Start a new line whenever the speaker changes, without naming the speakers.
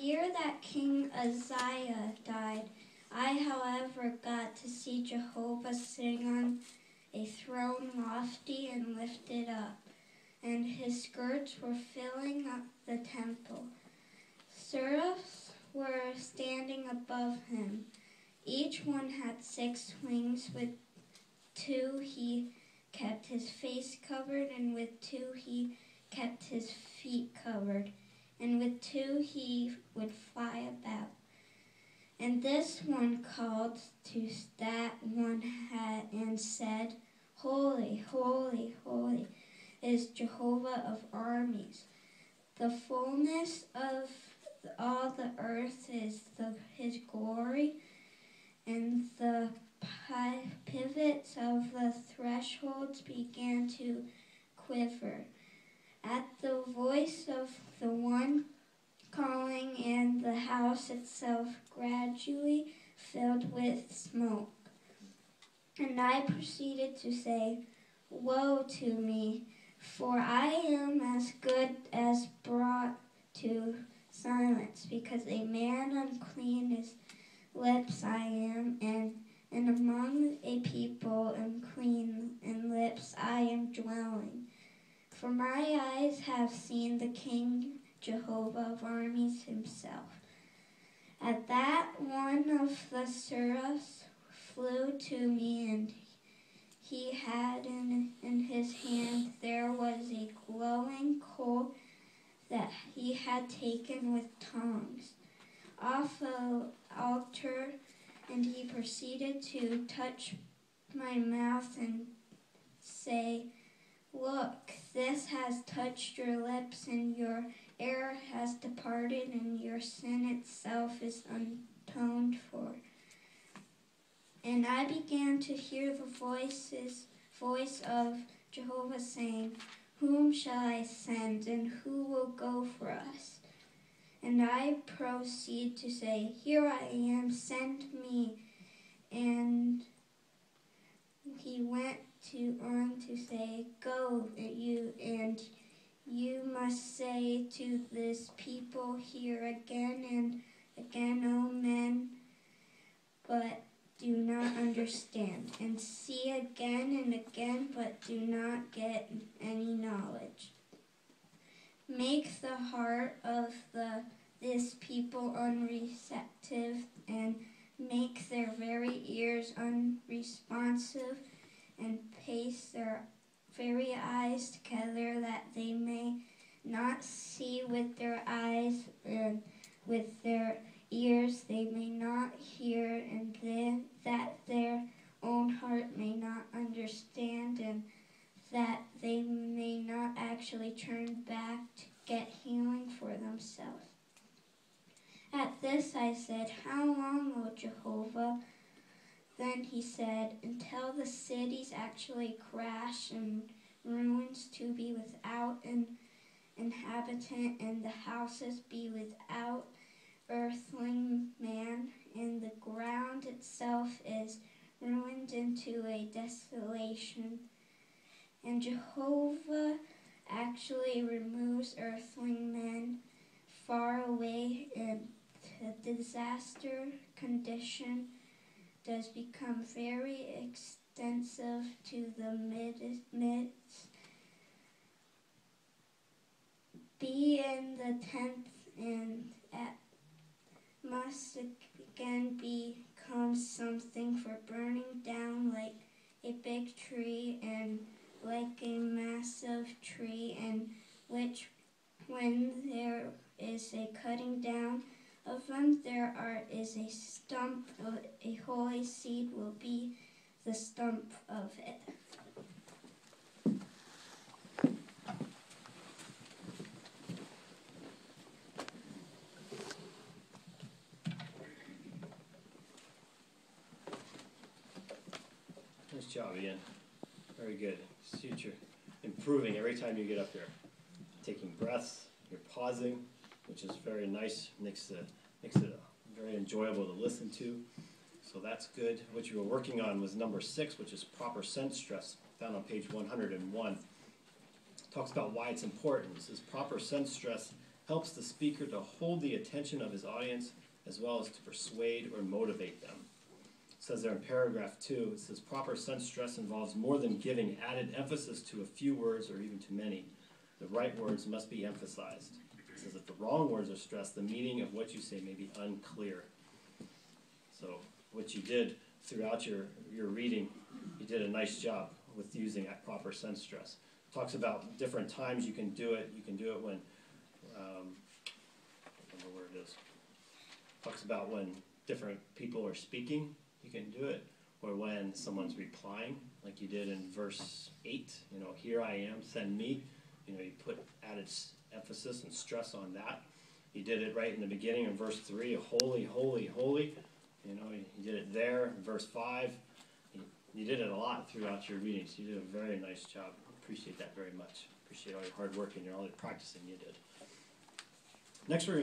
year that King Uzziah died, I, however, got to see Jehovah sitting on a throne lofty and lifted up, and his skirts were filling up the temple. Seraphs were standing above him. Each one had 6 wings. With 2 he kept his face covered, and with 2 he kept his feet covered, and with 2 he would fly about. And this one called to that one and said, Holy, holy, holy is Jehovah of armies. The fullness of all the earth is his glory, and the pivots of the thresholds began to quiver at the voice of the one calling, and the house itself gradually filled with smoke. And I proceeded to say, Woe to me, for I am as good as brought to silence, because a man unclean is lips I am, and among a people unclean in lips I am dwelling. For my eyes have seen the King Jehovah of armies himself. At that, one of the seraphs flew to me, and he had in his hand there was a glowing coal that he had taken with tongs off the altar, and he proceeded to touch my mouth and say, Look, this has touched your lips, and your error has departed, and your sin itself is atoned for. And I began to hear the voice of Jehovah saying, Whom shall I send, and who will go for us? And I proceed to say, Here I am, send me. And he went on to say, Go, and you must say to this people, Hear again and again, O men, but do not understand, and see again and again, but do not get any knowledge. Make the heart of this people unreceptive, and make their very ears unresponsive, and paste their very eyes together, that they may not see with their eyes, and with their ears they may not hear, and then that their own heart may not understand, and that they may not actually turn back to get healing for themselves. At this I said, How long, O Jehovah? Then he said, Until the cities actually crash and ruins to be without an inhabitant, and the houses be without earthling man, and the ground itself is ruined into a desolation. And Jehovah actually removes earthling men far away, and the disaster condition does become very extensive to the midst. Be in the 10th, and must again become something for burning down like a big tree, and like a massive tree, in which when there is a cutting down of them, there is a stump of a holy seed will be the stump of it.
Nice job, Ian. Very good. See that you're improving every time you get up here. Taking breaths, you're pausing, which is very nice. Makes it very enjoyable to listen to. So that's good. What you were working on was number 6, which is proper sense stress, found on page 101. Talks about why it's important. It says proper sense stress helps the speaker to hold the attention of his audience as well as to persuade or motivate them. It says there in paragraph 2, it says proper sense stress involves more than giving added emphasis to a few words or even to many. The right words must be emphasized. It says if the wrong words are stressed, the meaning of what you say may be unclear. So what you did throughout your reading, you did a nice job with using that proper sense stress. It talks about different times you can do it. You can do it when, I don't know where it is. It talks about when different people are speaking, you can do it, or when someone's replying, like you did in verse 8, here I am, send me. You put added emphasis and stress on that. You did it right in the beginning of verse 3, holy, holy, holy. You did it there in verse 5. You did it a lot throughout your readings. You did a very nice job. Appreciate that very much. Appreciate all your hard work and all the practicing you did. Next we're